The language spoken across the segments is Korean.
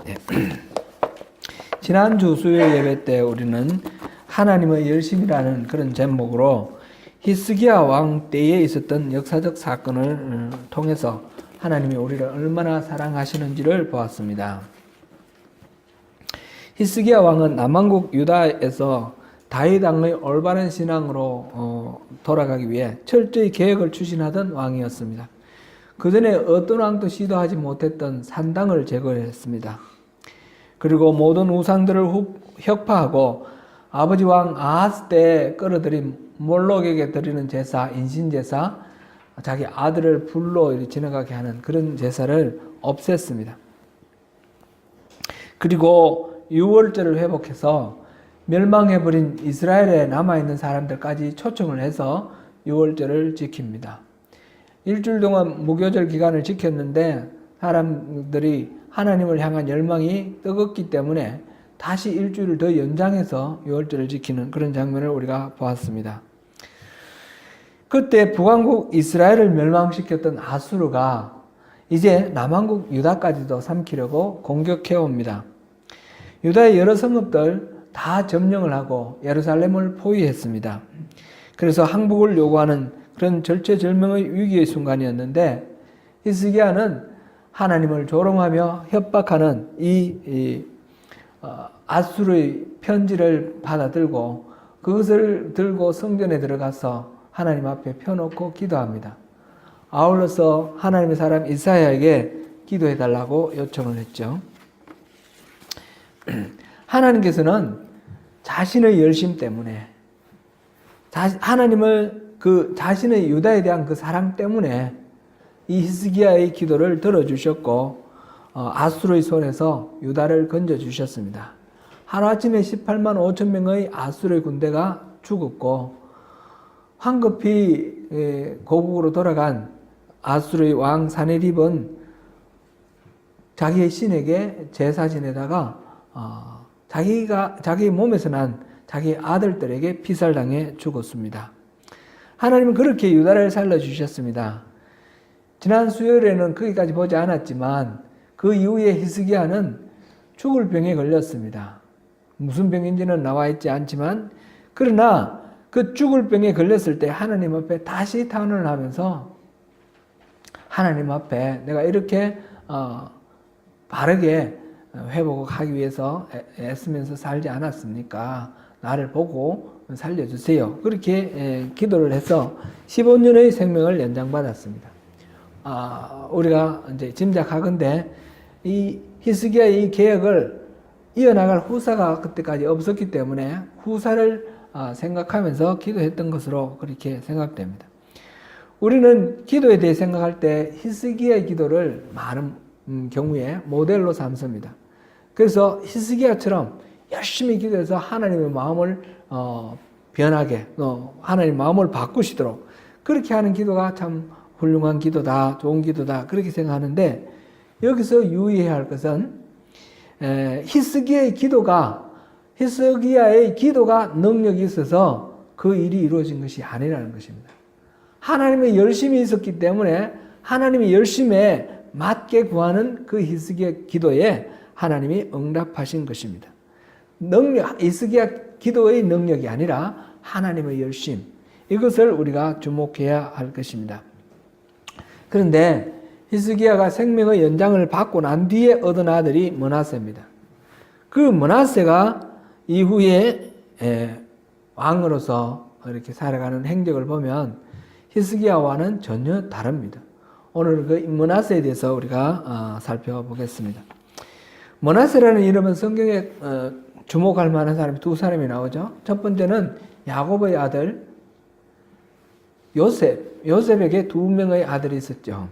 네. 지난주 수요 예배 때 우리는 하나님의 열심이라는 그런 제목으로 히스기야 왕 때에 있었던 역사적 사건을 통해서 하나님이 우리를 얼마나 사랑하시는지를 보았습니다. 히스기야 왕은 남왕국 유다에서 다윗 왕의 올바른 신앙으로 돌아가기 위해 철저히 계획을 추진하던 왕이었습니다. 그 전에 어떤 왕도 시도하지 못했던 산당을 제거했습니다. 그리고 모든 우상들을 혁파하고 아버지 왕 아하스 때 끌어들인 몰록에게 드리는 제사, 인신제사, 자기 아들을 불로 지나가게 하는 그런 제사를 없앴습니다. 그리고 유월절을 회복해서 멸망해버린 이스라엘에 남아있는 사람들까지 초청을 해서 유월절을 지킵니다. 일주일 동안 무교절 기간을 지켰는데 사람들이 하나님을 향한 열망이 뜨겁기 때문에 다시 일주일을 더 연장해서 유월절을 지키는 그런 장면을 우리가 보았습니다. 그때 북왕국 이스라엘을 멸망시켰던 아수르가 이제 남왕국 유다까지도 삼키려고 공격해 옵니다. 유다의 여러 성읍들 다 점령을 하고 예루살렘을 포위했습니다. 그래서 항복을 요구하는 그런 절체절명의 위기의 순간이었는데 히스기야는 하나님을 조롱하며 협박하는 이 아수르의 편지를 받아들고 그것을 들고 성전에 들어가서 하나님 앞에 펴놓고 기도합니다. 아울러서 하나님의 사람 이사야에게 기도해달라고 요청을 했죠. 하나님께서는 자신의 열심 때문에 하나님을 자신의 유다에 대한 그 사랑 때문에 이 히스기야의 기도를 들어주셨고 아수르의 손에서 유다를 건져주셨습니다. 하루아침에 18만 5천 명의 아수르의 군대가 죽었고 황급히 고국으로 돌아간 아수르의 왕 사네립은 자기의 신에게 제사 지내다가 자기 몸에서 난 자기 아들들에게 피살당해 죽었습니다. 하나님은 그렇게 유다를 살려주셨습니다. 지난 수요일에는 거기까지 보지 않았지만 그 이후에 히스기야는 죽을 병에 걸렸습니다. 무슨 병인지는 나와 있지 않지만 그러나 그 죽을 병에 걸렸을 때 하나님 앞에 다시 탄원을 하면서 하나님 앞에 내가 이렇게 바르게 회복하기 위해서 애쓰면서 살지 않았습니까? 나를 보고 살려주세요. 그렇게 기도를 해서 15년의 생명을 연장받았습니다. 우리가 이제 짐작하건대 이 히스기야의 이 계획을 이어나갈 후사가 그때까지 없었기 때문에 후사를 생각하면서 기도했던 것으로 그렇게 생각됩니다. 우리는 기도에 대해 생각할 때 히스기야의 기도를 많은 경우에 모델로 삼습니다. 그래서 히스기야처럼 열심히 기도해서 하나님의 마음을 변하게 하나님 마음을 바꾸시도록 그렇게 하는 기도가 참 훌륭한 기도다, 좋은 기도다 그렇게 생각하는데 여기서 유의해야 할 것은 히스기야의 기도가 능력이 있어서 그 일이 이루어진 것이 아니라는 것입니다. 하나님의 열심이 있었기 때문에 하나님의 열심에 맞게 구하는 그 히스기야 기도에 하나님이 응답하신 것입니다. 히스기야 기도의 능력이 아니라 하나님의 열심, 이것을 우리가 주목해야 할 것입니다. 그런데 히스기야가 생명의 연장을 받고 난 뒤에 얻은 아들이 므낫세입니다. 그 므낫세가 이후에 왕으로서 이렇게 살아가는 행적을 보면 히스기야와는 전혀 다릅니다. 오늘 그 므낫세에 대해서 우리가 살펴보겠습니다. 므낫세라는 이름은 성경에 주목할 만한 사람이 두 사람이 나오죠. 첫 번째는 야곱의 아들 요셉에게 두 명의 아들이 있었죠.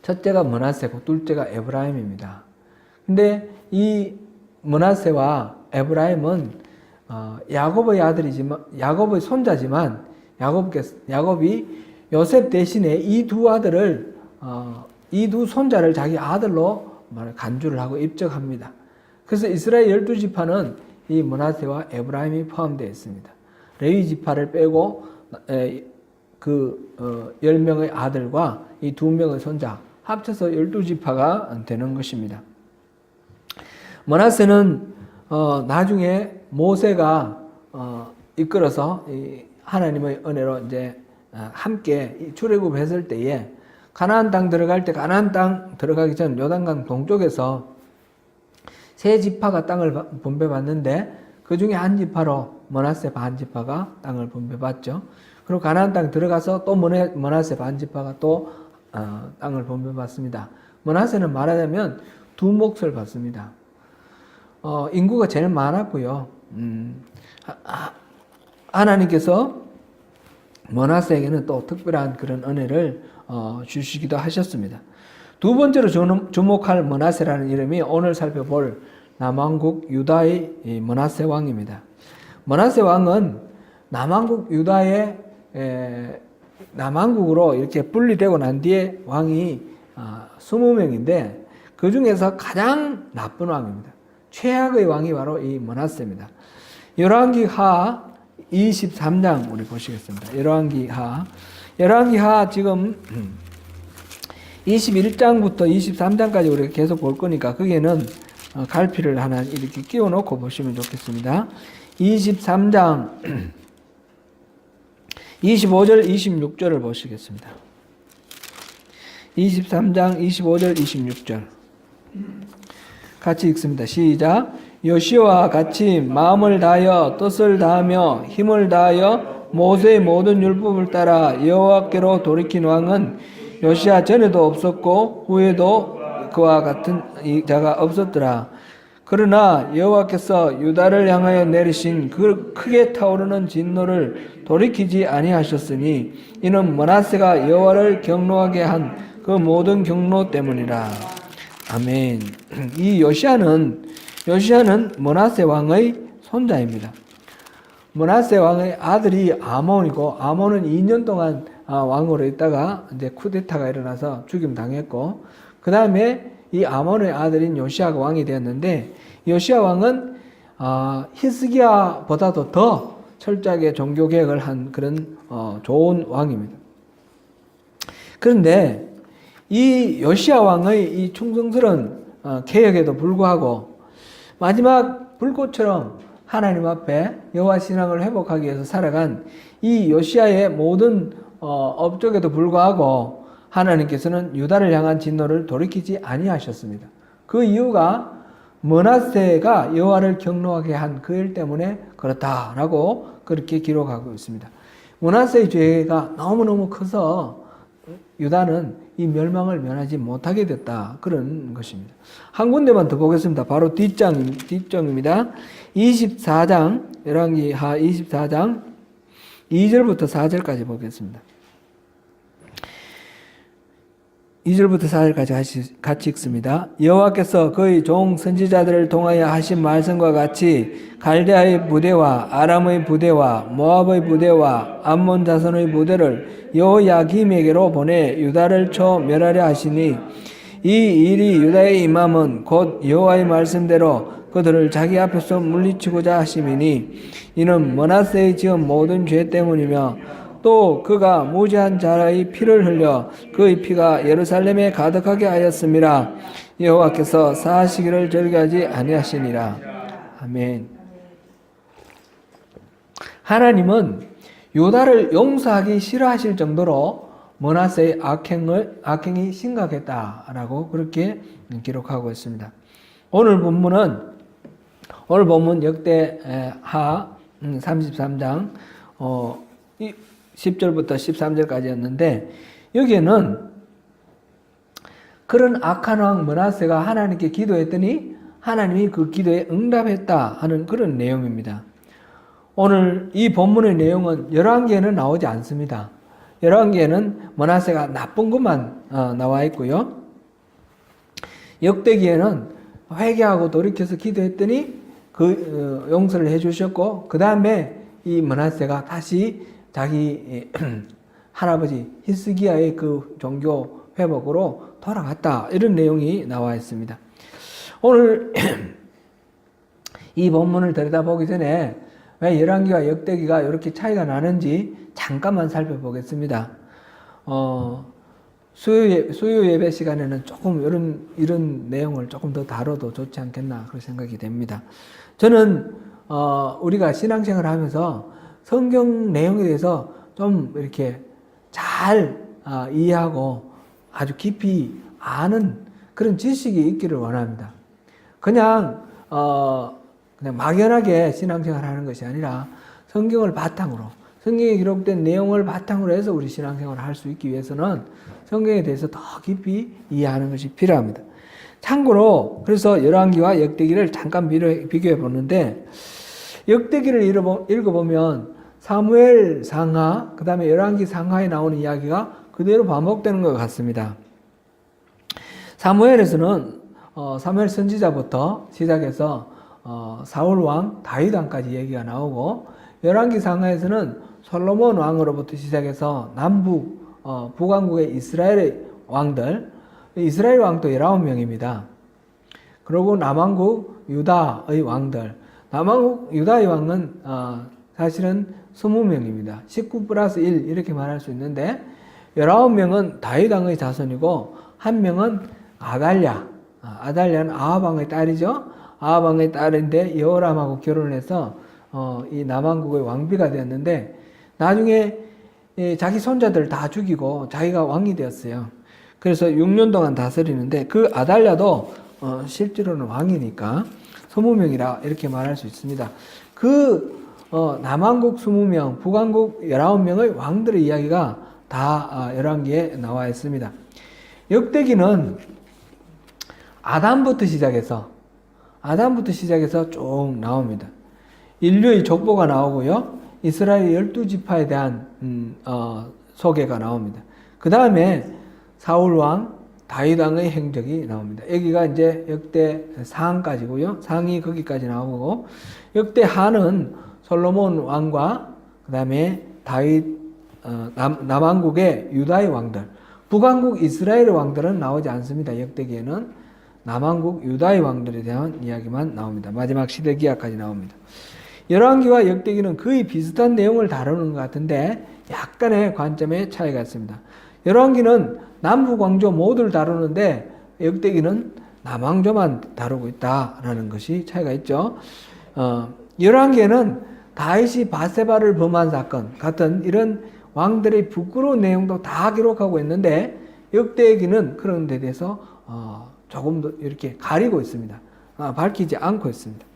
첫째가 므낫세고 둘째가 에브라임입니다. 근데 이 므낫세와 에브라임은 야곱의 아들이지만 야곱의 손자지만 야곱이 요셉 대신에 이 두 아들을 이 두 손자를 자기 아들로 간주를 하고 입적합니다. 그래서 이스라엘 12지파는 이 므낫세와 에브라임이 포함되어 있습니다. 레위 지파를 빼고 그 10명의 아들과 이 2명의 손자 합쳐서 12지파가 되는 것입니다. 므낫세는 나중에 모세가 이끌어서 하나님의 은혜로 이제 함께 출애굽했을 때에 가나안 땅 들어갈 때 가나안 땅 들어가기 전 요단강 동쪽에서 세 지파가 땅을 분배받는데 그 중에 한 지파로 므낫세 반 지파가 땅을 분배받죠. 그리고 가나안 땅 들어가서 또 므낫세 반 지파가 또 땅을 분배받습니다. 므낫세는 말하자면 두 몫을 받습니다. 인구가 제일 많았고요. 하나님께서 므낫세에게는 또 특별한 그런 은혜를 주시기도 하셨습니다. 두 번째로 주목할 므낫세라는 이름이 오늘 살펴볼 남왕국 유다의 므낫세 왕입니다. 므낫세 왕은 남왕국 유다의 남왕국으로 이렇게 분리되고 난 뒤에 왕이 20명인데 그 중에서 가장 나쁜 왕입니다. 최악의 왕이 바로 이 므낫세입니다. 열왕기하 23장 우리 보시겠습니다. 열왕기하 지금 21장부터 23장까지 우리가 계속 볼 거니까 거기에는 갈피를 하나 이렇게 끼워 놓고 보시면 좋겠습니다. 23장 25절 26절을 보시겠습니다. 23장 25절 26절 같이 읽습니다. 시작. 요시와 같이 마음을 다하여 뜻을 다하며 힘을 다하여 모세의 모든 율법을 따라 여호와께로 돌이킨 왕은 요시야 전에도 없었고 후에도 그와 같은 자가 없었더라. 그러나 여호와께서 유다를 향하여 내리신 그 크게 타오르는 진노를 돌이키지 아니하셨으니 이는 므낫세가 여호와를 경노하게 한 그 모든 경노 때문이라. 아멘. 이 요시야는 므낫세 왕의 손자입니다. 므낫세 왕의 아들이 아몬이고 아몬은 2년 동안 왕으로 있다가 이제 쿠데타가 일어나서 죽임 당했고 그 다음에 이 아몬의 아들인 요시야가 왕이 되었는데 요시야 왕은 히스기야보다도 더 철저하게 종교 개혁을 한 그런 좋은 왕입니다. 그런데 이 요시야 왕의 이 충성스러운 개혁에도 불구하고 마지막 불꽃처럼 하나님 앞에 여호와 신앙을 회복하기 위해서 살아간 이 요시야의 모든 업적에도 불구하고 하나님께서는 유다를 향한 진노를 돌이키지 아니하셨습니다. 그 이유가 므낫세가 여호와를 경노하게 한 그 일 때문에 그렇다라고 그렇게 기록하고 있습니다. 므낫세의 죄가 너무너무 커서 유다는 이 멸망을 면하지 못하게 됐다. 그런 것입니다. 한 군데만 더 보겠습니다. 바로 뒷장입니다. 24장, 열왕기하 24장 2절부터 4절까지 보겠습니다. 2절부터 4절까지 같이 읽습니다. 여호와께서 그의 종 선지자들을 통하여 하신 말씀과 같이 갈대아의 부대와 아람의 부대와 모압의 부대와 암몬 자손의 부대를 여호야김에게로 보내 유다를 쳐 멸하려 하시니 이 일이 유다의 임함은 곧 여호와의 말씀대로 그들을 자기 앞에서 물리치고자 하심이니 이는 므낫세의 지은 모든 죄 때문이며 또 그가 무지한 자의 피를 흘려 그의 피가 예루살렘에 가득하게 하였음이라. 여호와께서 사하시기를 즐겨하지 아니하시니라. 아멘. 하나님은 유다를 용서하기 싫어하실 정도로 므낫세의 악행이 심각했다라고 그렇게 기록하고 있습니다. 오늘 본문 역대하 33장 10절부터 13절까지였는데 여기에는 그런 악한 왕 므낫세가 하나님께 기도했더니 하나님이 그 기도에 응답했다 하는 그런 내용입니다. 오늘 이 본문의 내용은 열왕기에는 나오지 않습니다. 열왕기에는 므낫세가 나쁜 것만 나와 있고요. 역대기에는 회개하고 돌이켜서 기도했더니 그 용서를 해주셨고 그 다음에 이 므낫세가 다시 자기 할아버지 히스기야의 그 종교 회복으로 돌아갔다 이런 내용이 나와 있습니다. 오늘 이 본문을 들여다보기 전에 왜 열왕기와 역대기가 이렇게 차이가 나는지 잠깐만 살펴보겠습니다. 수요 예배 시간에는 조금 이런 내용을 조금 더 다뤄도 좋지 않겠나 그런 생각이 됩니다. 저는 우리가 신앙생활을 하면서 성경 내용에 대해서 좀 이렇게 잘 이해하고 아주 깊이 아는 그런 지식이 있기를 원합니다. 그냥 막연하게 신앙생활을 하는 것이 아니라 성경을 바탕으로, 성경에 기록된 내용을 바탕으로 해서 우리 신앙생활을 할 수 있기 위해서는 성경에 대해서 더 깊이 이해하는 것이 필요합니다. 참고로 그래서 열왕기와 역대기를 잠깐 비교해 보는데, 역대기를 읽어보면 사무엘 상하, 그 다음에 열왕기 상하에 나오는 이야기가 그대로 반복되는 것 같습니다. 사무엘에서는 사무엘 선지자부터 시작해서 사울 왕, 다윗 왕까지 얘기가 나오고, 열왕기 상하에서는 솔로몬 왕으로부터 시작해서 남북 북왕국의 이스라엘의 왕들, 이스라엘 왕도 19명입니다. 그리고 남왕국 유다의 왕들, 남왕국 유다의 왕은 사실은 20명입니다. 19 플러스 1 이렇게 말할 수 있는데, 19명은 다윗 왕의 자손이고 한 명은 아달랴는 아합 왕의 딸이죠. 아합 왕의 딸인데 여호람하고 결혼을 해서 이 남왕국의 왕비가 되었는데, 나중에 자기 손자들 다 죽이고 자기가 왕이 되었어요. 그래서 6년 동안 다스리는데, 그 아달랴도 실제로는 왕이니까 20명이라 이렇게 말할 수 있습니다. 그 남왕국 20명, 북왕국 19명의 왕들의 이야기가 다 열왕기에 나와 있습니다. 역대기는 아담부터 시작해서 쭉 나옵니다. 인류의 족보가 나오고요. 이스라엘 12지파에 대한 소개가 나옵니다. 그 다음에 사울왕, 다윗왕의 행적이 나옵니다. 여기가 이제 역대 상까지고요. 상이 거기까지 나오고, 역대 하는 솔로몬 왕과 그 다음에 다윗, 남왕국의 유다의 왕들, 북왕국 이스라엘의 왕들은 나오지 않습니다. 역대기에는 남왕국 유다의 왕들에 대한 이야기만 나옵니다. 마지막 시대기하까지 나옵니다. 열왕기와 역대기는 거의 비슷한 내용을 다루는 것 같은데 약간의 관점의 차이가 있습니다. 열왕기는 남북 왕조 모두를 다루는데 역대기는 남왕조만 다루고 있다라는 것이 차이가 있죠. 열왕기에는 다윗이 바세바를 범한 사건 같은 이런 왕들의 부끄러운 내용도 다 기록하고 있는데, 역대기는 그런 데 대해서 조금 더 이렇게 가리고 있습니다. 밝히지 않고 있습니다.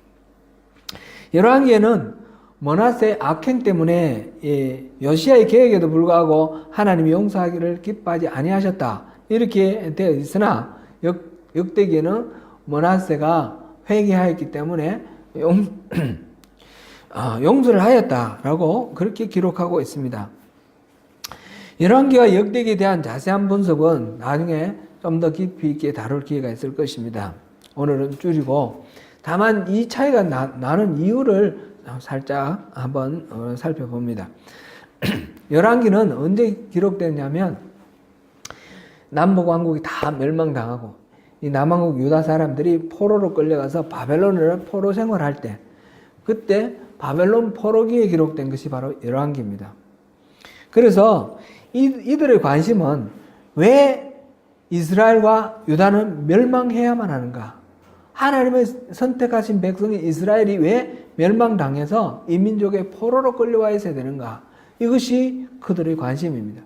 열왕기에는 므낫세의 악행 때문에 요시야의 계획에도 불구하고 하나님이 용서하기를 기뻐하지 아니하셨다 이렇게 되어 있으나, 역대기에는 므낫세가 회개하였기 때문에 용서를 하였다라고 그렇게 기록하고 있습니다. 열왕기와 역대기에 대한 자세한 분석은 나중에 좀 더 깊이 있게 다룰 기회가 있을 것입니다. 오늘은 줄이고, 다만 이 차이가 나는 이유를 살짝 한번 살펴봅니다. 열왕기는 언제 기록됐냐면, 남북 왕국이 다 멸망당하고 이 남왕국 유다 사람들이 포로로 끌려가서 바벨론을 포로 생활할 때, 그때 바벨론 포로기에 기록된 것이 바로 열왕기입니다. 그래서 이들의 관심은 왜 이스라엘과 유다는 멸망해야만 하는가? 하나님의 선택하신 백성이 이스라엘이 왜 멸망당해서 이민족의 포로로 끌려와 있어야 되는가? 이것이 그들의 관심입니다.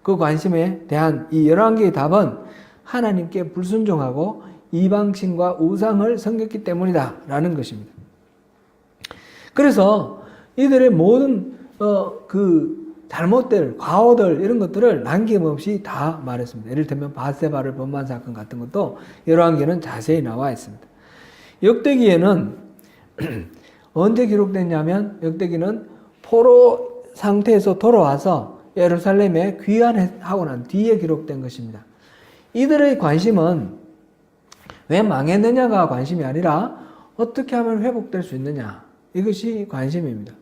그 관심에 대한 이 열왕기의 답은 하나님께 불순종하고 이방신과 우상을 섬겼기 때문이다 라는 것입니다. 그래서 이들의 모든 잘못들, 과오들 이런 것들을 남김없이 다 말했습니다. 예를 들면 바세바를 범한 사건 같은 것도 열왕기에는 자세히 나와 있습니다. 역대기에는 언제 기록됐냐면, 역대기는 포로 상태에서 돌아와서 예루살렘에 귀환하고 난 뒤에 기록된 것입니다. 이들의 관심은 왜 망했느냐가 관심이 아니라 어떻게 하면 회복될 수 있느냐, 이것이 관심입니다.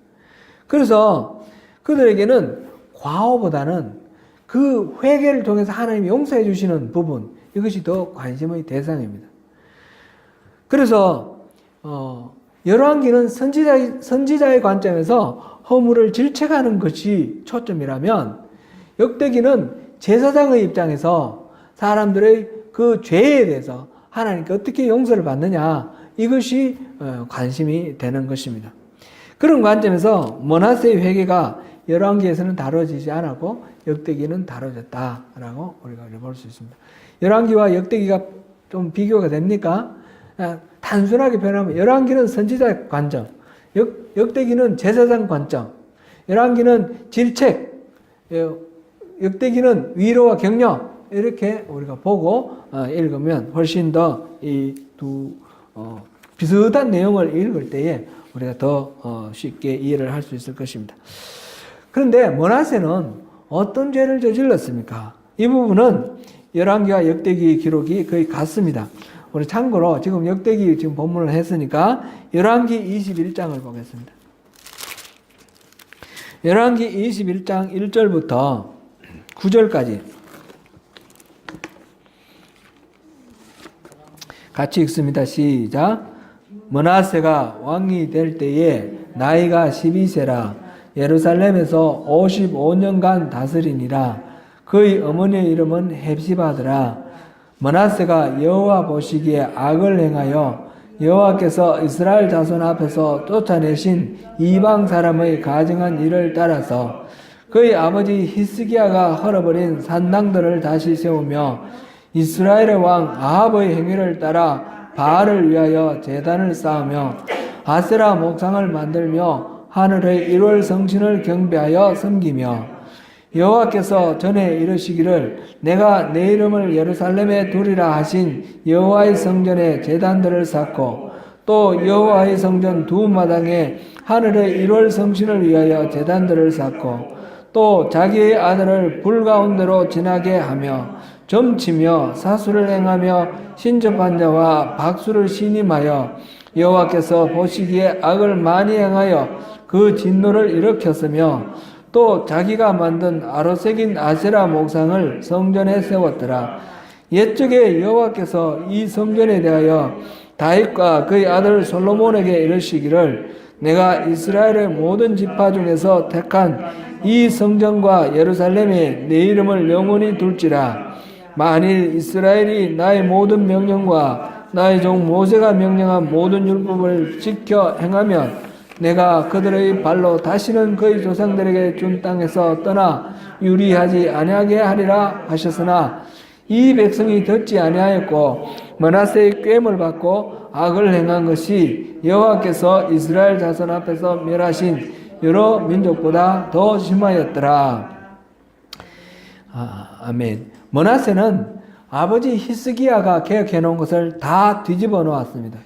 그래서 그들에게는 과오보다는 그 회개를 통해서 하나님이 용서해 주시는 부분, 이것이 더 관심의 대상입니다. 그래서 열왕기는 선지자의 관점에서 허물을 질책하는 것이 초점이라면, 역대기는 제사장의 입장에서 사람들의 그 죄에 대해서 하나님께 어떻게 용서를 받느냐, 이것이 관심이 되는 것입니다. 그런 관점에서 므낫세의 회개가 열왕기에서는 다뤄지지 않았고 역대기는 다뤄졌다라고 우리가 볼 수 있습니다. 열왕기와 역대기가 좀 비교가 됩니까? 단순하게 표현하면 열왕기는 선지자 관점, 역대기는 제사장 관점, 열왕기는 질책, 역대기는 위로와 격려, 이렇게 우리가 보고 읽으면 훨씬 더 이 두 비슷한 내용을 읽을 때에 우리가 더 쉽게 이해를 할 수 있을 것입니다. 그런데 므낫세는 어떤 죄를 저질렀습니까? 이 부분은 열왕기와 역대기 기록이 거의 같습니다. 우리 참고로 지금 역대기 지금 본문을 했으니까 열왕기 21장을 보겠습니다. 열왕기 21장 1절부터 9절까지 같이 읽습니다. 시작. 므낫세가 왕이 될 때에 나이가 12세라 예루살렘에서 55년간 다스리니라. 그의 어머니의 이름은 헵시바더라. 므낫세가 여호와 보시기에 악을 행하여 여호와께서 이스라엘 자손 앞에서 쫓아내신 이방 사람의 가증한 일을 따라서 그의 아버지 히스기야가 헐어버린 산당들을 다시 세우며 이스라엘의 왕 아합의 행위를 따라 바알을 위하여 제단을 쌓으며 아세라 목상을 만들며 하늘의 1월 성신을 경배하여 섬기며 여호와께서 전에 이르시기를 내가 내 이름을 예루살렘에 두리라 하신 여호와의 성전에 제단들을 쌓고 또 여호와의 성전 두 마당에 하늘의 1월 성신을 위하여 제단들을 쌓고 또 자기의 아들을 불 가운데로 지나게 하며 점치며 사수를 행하며 신접한 자와 박수를 신임하여 여호와께서 보시기에 악을 많이 행하여 그 진노를 일으켰으며 또 자기가 만든 아로새긴 아세라 목상을 성전에 세웠더라. 옛적에 여호와께서 이 성전에 대하여 다윗과 그의 아들 솔로몬에게 이르시기를 내가 이스라엘의 모든 지파 중에서 택한 이 성전과 예루살렘에 내 이름을 영원히 둘지라. 만일 이스라엘이 나의 모든 명령과 나의 종 모세가 명령한 모든 율법을 지켜 행하면 내가 그들의 발로 다시는 그의 조상들에게 준 땅에서 떠나 유리하지 아니하게 하리라 하셨으나 이 백성이 듣지 아니하였고 므낫세의 꾀임을 받고 악을 행한 것이 여호와께서 이스라엘 자손 앞에서 멸하신 여러 민족보다 더 심하였더라. 아멘. 므낫세는 아버지 히스기야가 계획해 놓은 것을 다 뒤집어 놓았습니다.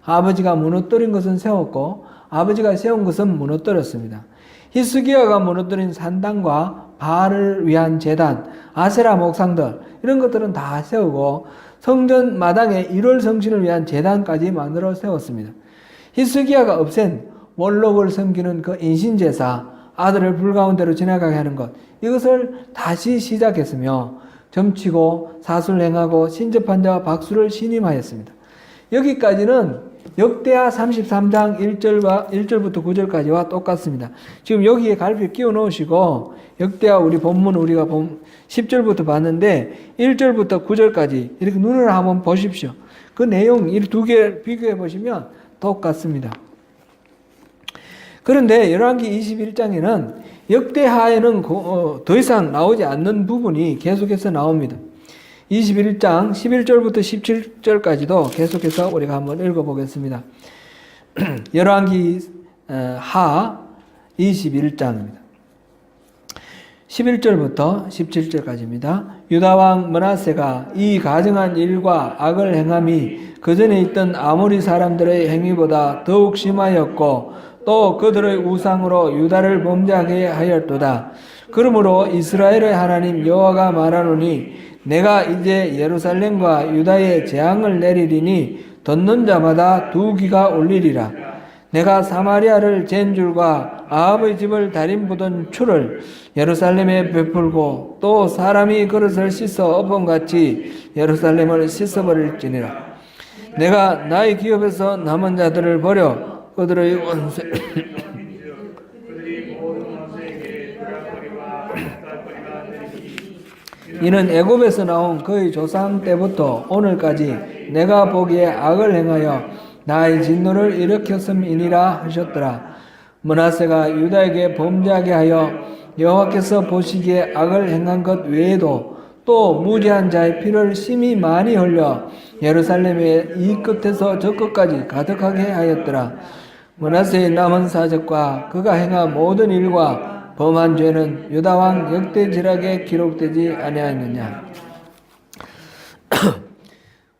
아버지가 무너뜨린 것은 세웠고 아버지가 세운 것은 무너뜨렸습니다. 히스기야가 무너뜨린 산당과 바알을 위한 제단, 아세라 목상들 이런 것들은 다 세우고 성전 마당에 1월 성신을 위한 제단까지 만들어 세웠습니다. 히스기야가 없앤 몰록을 섬기는 그 인신제사, 아들을 불 가운데로 지나가게 하는 것, 이것을 다시 시작했으며 점치고 사술 행하고 신접한 자와 박수를 신임하였습니다. 여기까지는 역대하 33장 1절부터 9절까지와 똑같습니다. 지금 여기에 갈피 끼워 넣으시고 역대하 우리 본문 우리가 10절부터 봤는데 1절부터 9절까지 이렇게 눈을 한번 보십시오. 그 내용 이 두 개 비교해 보시면 똑같습니다. 그런데 열왕기 21장에는 역대하에는 더 이상 나오지 않는 부분이 계속해서 나옵니다. 21장 11절부터 17절까지도 계속해서 우리가 한번 읽어보겠습니다. 열왕기 하 21장입니다. 11절부터 17절까지입니다. 유다왕 므낫세가 이 가증한 일과 악을 행함이 그 전에 있던 아모리 사람들의 행위보다 더욱 심하였고 또 그들의 우상으로 유다를 범죄하게 하였도다. 그러므로 이스라엘의 하나님 여호와가 말하노니 내가 이제 예루살렘과 유다에 재앙을 내리리니 듣는 자마다 두 귀가 울리리라. 내가 사마리아를 잰 줄과 아합의 집을 다림 부던 추를 예루살렘에 베풀고 또 사람이 그릇을 씻어 엎음같이 예루살렘을 씻어버릴지니라. 내가 나의 기업에서 남은 자들을 버려 그들의 원수 이는 애굽에서 나온 그의 조상 때부터 오늘까지 내가 보기에 악을 행하여 나의 진노를 일으켰음이니라 하셨더라. 므낫세가 유다에게 범죄하게 하여 여호와께서 보시기에 악을 행한 것 외에도 또 무죄한 자의 피를 심히 많이 흘려 예루살렘의 이 끝에서 저 끝까지 가득하게 하였더라. 므낫세의 남은 사적과 그가 행한 모든 일과 범한 죄는 유다왕 역대지락에 기록되지 아니하였느냐.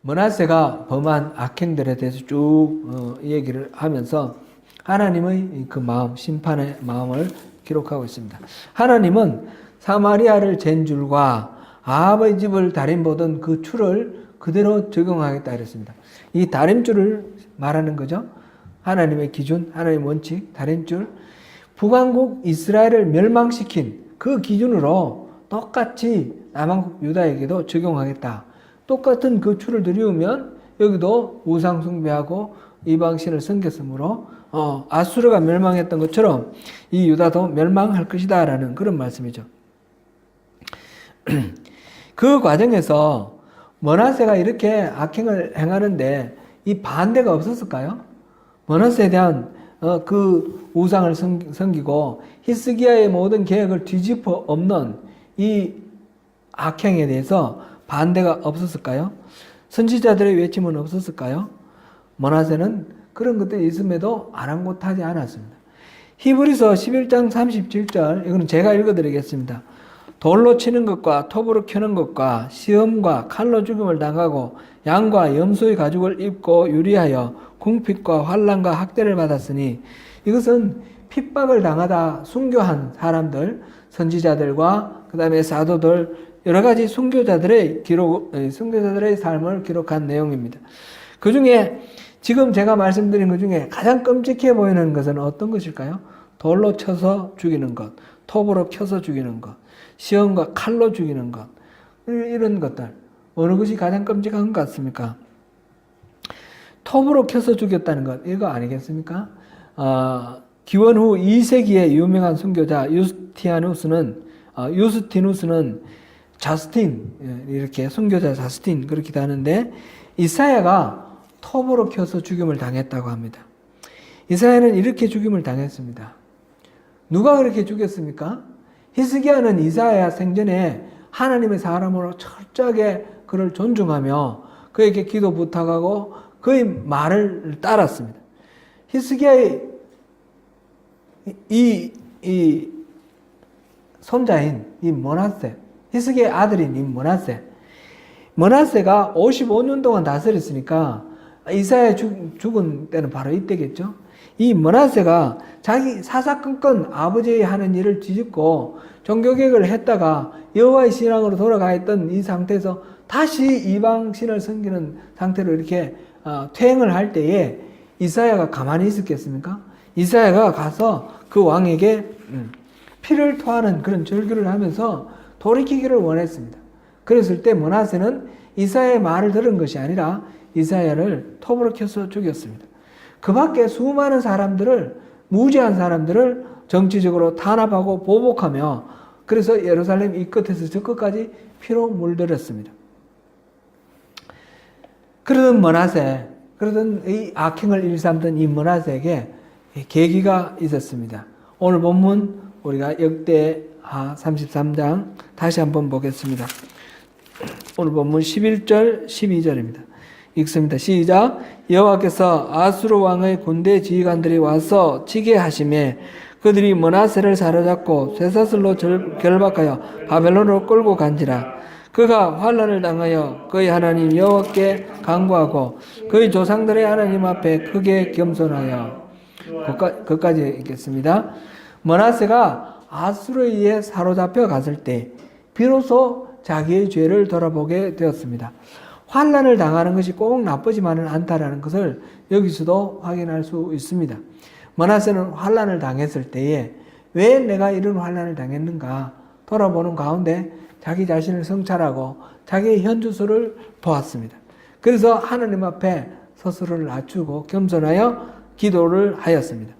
므낫세가 범한 악행들에 대해서 쭉 얘기를 하면서 하나님의 그 마음, 심판의 마음을 기록하고 있습니다. 하나님은 사마리아를 잰 줄과 아합의 집을 다림보던 그 줄을 그대로 적용하겠다 이랬습니다. 이 다림줄을 말하는 거죠. 하나님의 기준, 하나님의 원칙, 다림줄. 북왕국 이스라엘을 멸망시킨 그 기준으로 똑같이 남왕국 유다에게도 적용하겠다. 똑같은 그 줄을 들이우면 여기도 우상 숭배하고 이방신을 섬겼으므로 아수르가 멸망했던 것처럼 이 유다도 멸망할 것이다 라는 그런 말씀이죠. 그 과정에서 므낫세가 이렇게 악행을 행하는데 이 반대가 없었을까요? 므낫세에 대한 그 우상을 섬기고 히스기야의 모든 계획을 뒤집어 엎는 이 악행에 대해서 반대가 없었을까요? 선지자들의 외침은 없었을까요? 므낫세는 그런 것들이 있음에도 아랑곳하지 않았습니다. 히브리서 11장 37절 이거는 제가 읽어드리겠습니다. 돌로 치는 것과 톱으로 켜는 것과 시험과 칼로 죽임을 당하고 양과 염소의 가죽을 입고 유리하여 궁핍과 환난과 학대를 받았으니 이것은 핍박을 당하다 순교한 사람들, 선지자들과 그 다음에 사도들 여러 가지 순교자들의 삶을 기록한 내용입니다. 그 중에 지금 제가 말씀드린 것 중에 가장 끔찍해 보이는 것은 어떤 것일까요? 돌로 쳐서 죽이는 것, 톱으로 켜서 죽이는 것, 시험과 칼로 죽이는 것, 이런 것들. 어느 것이 가장 끔찍한 것 같습니까? 톱으로 켜서 죽였다는 것, 이거 아니겠습니까? 기원 후 2세기의 유명한 선교자 유스티누스는 자스틴, 이렇게 선교자 자스틴 그렇게 하는데 이사야가 톱으로 켜서 죽임을 당했다고 합니다. 이사야는 이렇게 죽임을 당했습니다. 누가 그렇게 죽였습니까? 히스기야는 이사야 생전에 하나님의 사람으로 철저하게 그를 존중하며 그에게 기도 부탁하고 그의 말을 따랐습니다. 히스기야의 이 손자인 이 므낫세, 히스기야의 아들인 이 므낫세가 55년 동안 다스렸으니까 이사야 죽은 때는 바로 이때겠죠. 이 므낫세가 자기 사사건건 아버지의 하는 일을 뒤집고 종교개혁을 했다가 여호와의 신앙으로 돌아가 있던 이 상태에서 다시 이방신을 섬기는 상태로 이렇게 퇴행을 할 때에 이사야가 가만히 있었겠습니까? 이사야가 가서 그 왕에게 피를 토하는 그런 절규를 하면서 돌이키기를 원했습니다. 그랬을 때 므낫세는 이사야의 말을 들은 것이 아니라 이사야를 톱으로 켜서 죽였습니다. 그 밖에 수많은 사람들을, 무죄한 사람들을 정치적으로 탄압하고 보복하며 그래서 예루살렘 이 끝에서 저 끝까지 피로 물들였습니다. 그러던 이 악행을 일삼던 이 므낫세에게 계기가 있었습니다. 오늘 본문 우리가 역대하 33장 다시 한번 보겠습니다. 오늘 본문 11절 12절입니다. 읽습니다. 시작. 여호와께서 아수르 왕의 군대 지휘관들이 와서 치게 하심에 그들이 므낫세를 사로잡고 쇠사슬로 결박하여 바벨론으로 끌고 간지라. 그가 환난을 당하여 그의 하나님 여호와께 간구하고 그의 조상들의 하나님 앞에 크게 겸손하여. 그까지 읽겠습니다. 므낫세가 아수르에 의해 사로잡혀 갔을 때 비로소 자기의 죄를 돌아보게 되었습니다. 환난을 당하는 것이 꼭 나쁘지만은 않다라는 것을 여기서도 확인할 수 있습니다. 므낫세는 환난을 당했을 때에 왜 내가 이런 환난을 당했는가 돌아보는 가운데 자기 자신을 성찰하고 자기의 현주소를 보았습니다. 그래서 하나님 앞에 스스로를 낮추고 겸손하여 기도를 하였습니다.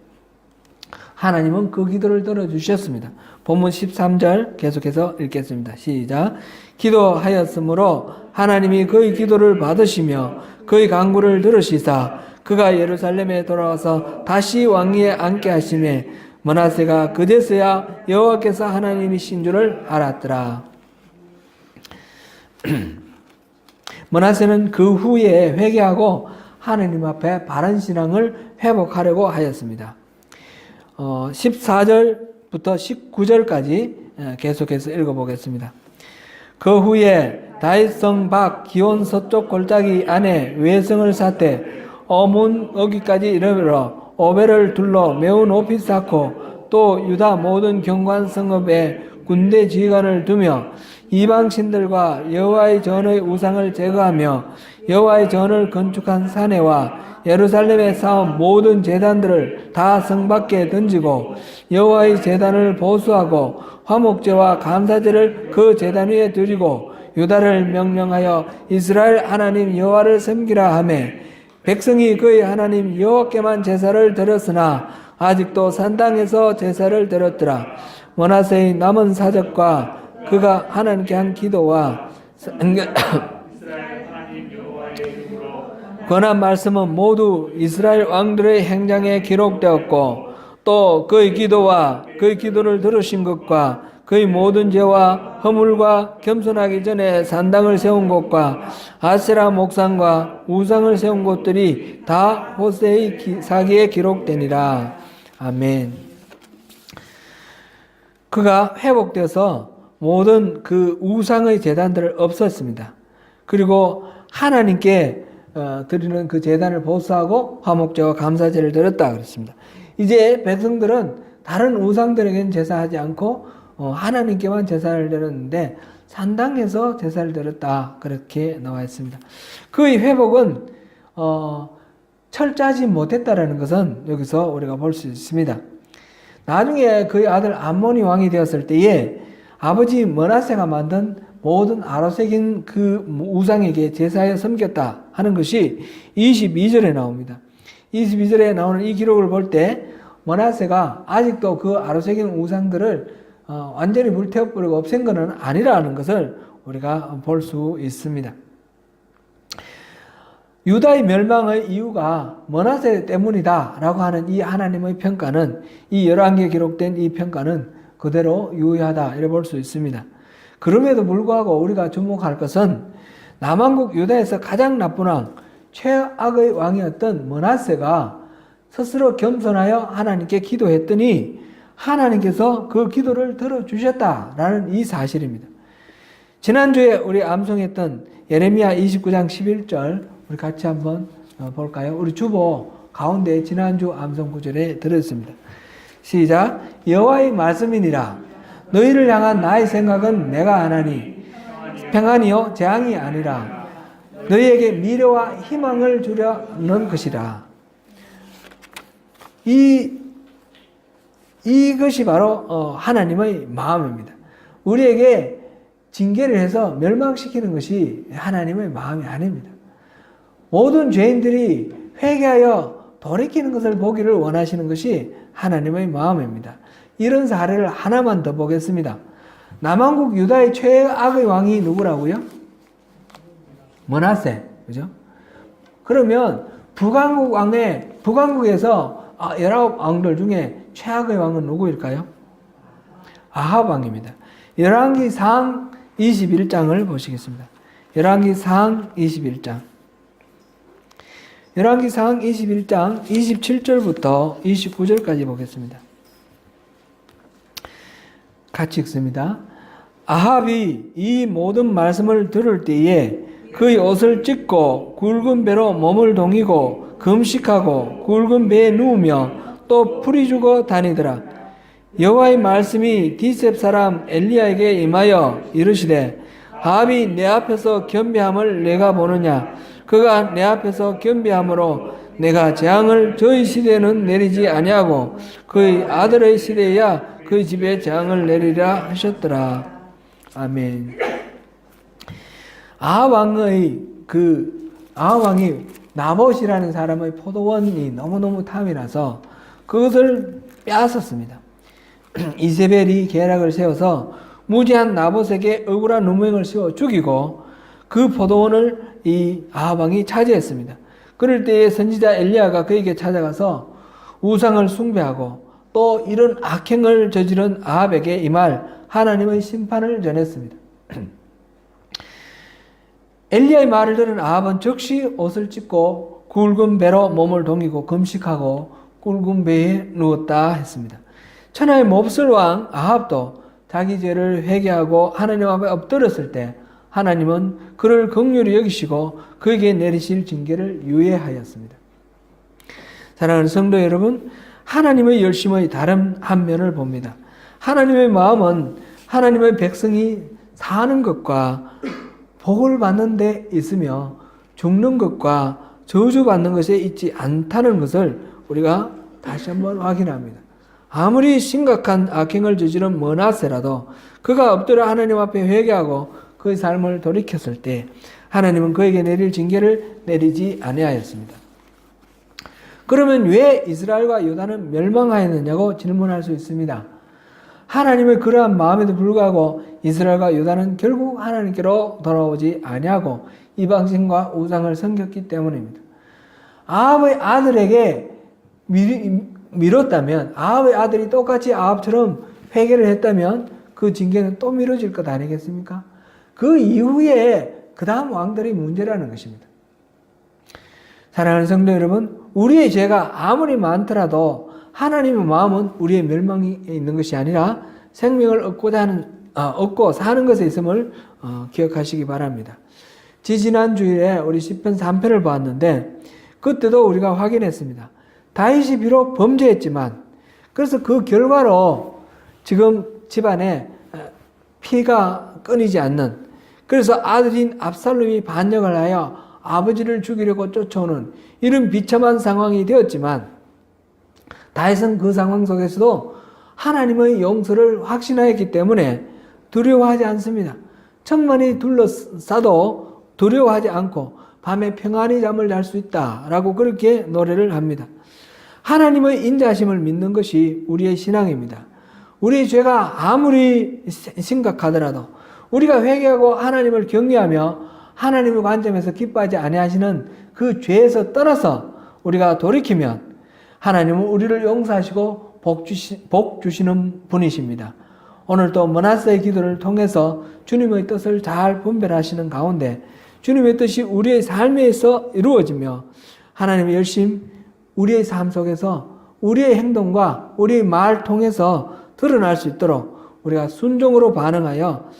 하나님은 그 기도를 들어주셨습니다. 본문 13절 계속해서 읽겠습니다. 시작. 기도하였으므로 하나님이 그의 기도를 받으시며 그의 간구를 들으시사 그가 예루살렘에 돌아와서 다시 왕위에 앉게 하시매 므낫세가 그제서야 여호와께서 하나님이신 줄을 알았더라. 므낫세는 그 후에 회개하고 하나님 앞에 바른 신앙을 회복하려고 하였습니다. 14절부터 19절까지 계속해서 읽어보겠습니다. 그 후에 다윗성 밖 기온 서쪽 골짜기 안에 외성을 쌓되 어문 어기까지 이르러 오벨을 둘러 매우 높이 쌓고 또 유다 모든 경관 성읍에 군대 지휘관을 두며 이방 신들과 여호와의 전의 우상을 제거하며 여호와의 전을 건축한 사내와 예루살렘에 쌓은 모든 제단들을 다 성 밖에 던지고 여호와의 제단을 보수하고 화목제와 감사제를 그 제단 위에 드리고 유다를 명령하여 이스라엘 하나님 여호와를 섬기라 하며 백성이 그의 하나님 여호와께만 제사를 드렸으나 아직도 산당에서 제사를 드렸더라. 므낫세의 남은 사적과 그가 하나님께 한 기도와 권한 말씀은 모두 이스라엘 왕들의 행장에 기록되었고 또 그의 기도와 그의 기도를 들으신 것과 그의 모든 죄와 허물과 겸손하기 전에 산당을 세운 곳과 아세라 목상과 우상을 세운 곳들이 다 호세의 사기에 기록되니라. 아멘. 그가 회복되어서 모든 그 우상의 제단들을 없앴습니다. 그리고 하나님께 드리는 그 제단을 보수하고 화목제와 감사제를 드렸다 그랬습니다. 이제 백성들은 다른 우상들에게는 제사하지 않고 하나님께만 제사를 드렸는데 산당에서 제사를 드렸다 그렇게 나와 있습니다. 그의 회복은 철저하지 못했다라는 것은 여기서 우리가 볼 수 있습니다. 나중에 그의 아들 암몬이 왕이 되었을 때에 아버지 므낫세가 만든 모든 아로새긴 그 우상에게 제사에 섬겼다 하는 것이 22절에 나옵니다. 22절에 나오는 이 기록을 볼 때 므낫세가 아직도 그 아로새긴 우상들을 완전히 불태워버리고 없앤 것은 아니라는 것을 우리가 볼 수 있습니다. 유다의 멸망의 이유가 므낫세 때문이다 라고 하는 이 하나님의 평가는, 이 열왕기에 기록된 이 평가는 그대로 유효하다 이렇게 볼 수 있습니다. 그럼에도 불구하고 우리가 주목할 것은 남왕국 유다에서 가장 나쁜 왕, 최악의 왕이었던 므낫세가 스스로 겸손하여 하나님께 기도했더니 하나님께서 그 기도를 들어주셨다라는 이 사실입니다. 지난주에 우리 암송했던 예레미야 29장 11절 우리 같이 한번 볼까요? 우리 주보 가운데 지난주 암송 구절에 들었습니다. 시작. 여호와의 말씀이니라. 너희를 향한 나의 생각은 내가 아나니 평안이요 재앙이 아니라 너희에게 미래와 희망을 주려는 것이라. 이것이 바로 하나님의 마음입니다. 우리에게 징계를 해서 멸망시키는 것이 하나님의 마음이 아닙니다. 모든 죄인들이 회개하여 돌이키는 것을 보기를 원하시는 것이 하나님의 마음입니다. 이런 사례를 하나만 더 보겠습니다. 남왕국 유다의 최악의 왕이 누구라고요? 므낫세, 그죠? 그러면 북왕국에서 19왕들 중에 최악의 왕은 누구일까요? 아합 왕입니다. 열왕기상 21장을 보시겠습니다. 열왕기상 21장. 열왕기상 21장 27절부터 29절까지 보겠습니다. 같이 읽습니다. 아합이 이 모든 말씀을 들을 때에 그의 옷을 찢고 굵은 배로 몸을 동이고 금식하고 굵은 배에 누우며 또 풀이 죽어 다니더라. 여호와의 말씀이 디셉 사람 엘리야에게 임하여 이르시되 아합이 내 앞에서 겸비함을 내가 보느냐. 그가 내 앞에서 겸비함으로 내가 재앙을 저의 시대에는 내리지 아니하고 그의 아들의 시대에야 그의 집에 재앙을 내리라 하셨더라. 아멘. 아합 왕이 나봇이라는 사람의 포도원이 너무너무 탐이 나서 그것을 빼앗았습니다. 이세벨이 계략을 세워서 무지한 나봇에게 억울한 누명을 씌워 죽이고 그 포도원을 이 아합 왕이 차지했습니다. 그럴 때에 선지자 엘리야가 그에게 찾아가서 우상을 숭배하고 또 이런 악행을 저지른 아합에게 임할 하나님의 심판을 전했습니다. 엘리야의 말을 들은 아합은 즉시 옷을 찢고 굵은 배로 몸을 동이고 금식하고 굵은 배에 누웠다 했습니다. 천하의 몹쓸 왕 아합도 자기 죄를 회개하고 하나님 앞에 엎드렸을 때 하나님은 그를 긍휼히 여기시고 그에게 내리실 징계를 유예하였습니다. 사랑하는 성도 여러분, 하나님의 열심의 다른 한 면을 봅니다. 하나님의 마음은 하나님의 백성이 사는 것과 복을 받는 데 있으며 죽는 것과 저주받는 것에 있지 않다는 것을 우리가 다시 한번 확인합니다. 아무리 심각한 악행을 저지른 므낫세라도 그가 엎드려 하나님 앞에 회개하고 그의 삶을 돌이켰을 때 하나님은 그에게 내릴 징계를 내리지 아니하였습니다. 그러면 왜 이스라엘과 유다는 멸망하였느냐고 질문할 수 있습니다. 하나님의 그러한 마음에도 불구하고 이스라엘과 유다는 결국 하나님께로 돌아오지 아니하고 이방신과 우상을 섬겼기 때문입니다. 아합의 아들에게 미뤘다면, 아합의 아들이 똑같이 아합처럼 회개를 했다면 그 징계는 또 미뤄질 것 아니겠습니까? 그 이후에 그 다음 왕들이 문제라는 것입니다. 사랑하는 성도 여러분, 우리의 죄가 아무리 많더라도 하나님의 마음은 우리의 멸망이 있는 것이 아니라 생명을 얻고 사는 것에 있음을 기억하시기 바랍니다. 지지난 주일에 우리 시편 3편을 보았는데 그때도 우리가 확인했습니다. 다윗이 비록 범죄했지만 그래서 그 결과로 지금 집안에 피가 끊이지 않는, 그래서 아들인 압살롬이 반역을 하여 아버지를 죽이려고 쫓아오는 이런 비참한 상황이 되었지만 다윗은 그 상황 속에서도 하나님의 용서를 확신하였기 때문에 두려워하지 않습니다. 천만이 둘러싸도 두려워하지 않고 밤에 평안히 잠을 잘 수 있다라고 그렇게 노래를 합니다. 하나님의 인자하심을 믿는 것이 우리의 신앙입니다. 우리의 죄가 아무리 심각하더라도 우리가 회개하고 하나님을 경외하며 하나님의 관점에서 기뻐하지 아니하시는 그 죄에서 떠나서 우리가 돌이키면 하나님은 우리를 용서하시고 복 주시는 분이십니다. 오늘도 므낫세의 기도를 통해서 주님의 뜻을 잘 분별하시는 가운데 주님의 뜻이 우리의 삶에서 이루어지며 하나님의 열심 우리의 삶 속에서 우리의 행동과 우리의 말 통해서 드러날 수 있도록 우리가 순종으로 반응하여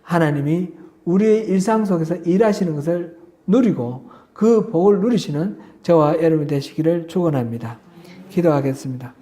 하나님이 우리의 일상 속에서 일하시는 것을 누리고 그 복을 누리시는 저와 여러분 되시기를 축원합니다. 기도하겠습니다.